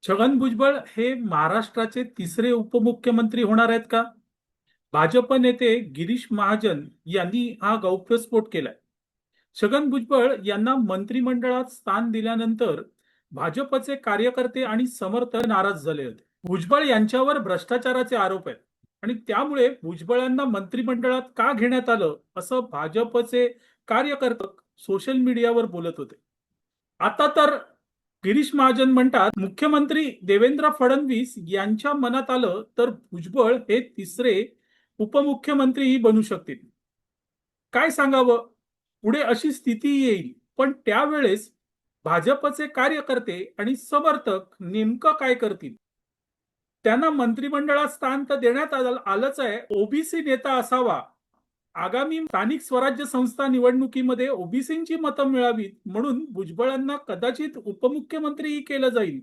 छगन भुजबळ हे महाराष्ट्राचे तिसरे उपमुख्यमंत्री होणार आहेत का? भाजप नेते गिरीश महाजन यांनी हा गौप्यस्फोट केलाय. छगन भुजबळ यांना मंत्रिमंडळात स्थान दिल्यानंतर भाजपचे कार्यकर्ते आणि समर्थक नाराज झाले होते. भुजबळ यांच्यावर भ्रष्टाचाराचे आरोप आहेत आणि त्यामुळे भुजबळांना मंत्रिमंडळात का घेण्यात आलं असं भाजपचे कार्यकर्ते सोशल मीडियावर बोलत होते. आता तर गिरीश महाजन म्हणतात, मुख्यमंत्री देवेंद्र फडणवीस यांच्या मनात आलं तर भुजबळ हे तिसरे उपमुख्यमंत्रीही बनू शकतील. काय सांगावं? पुढे अशी स्थिती येईल, पण त्यावेळेस भाजपचे कार्यकर्ते आणि समर्थक नेमकं काय करतील? त्यांना मंत्रिमंडळात स्थान तर देण्यात आलंच आहे. ओबीसी नेता असावा. आगामी स्थानिक स्वराज्य संस्था निवडणुकीमध्ये ओबीसींची मतं मिळावीत म्हणून भुजबळांना कदाचित उपमुख्यमंत्रीही केलं जाईल.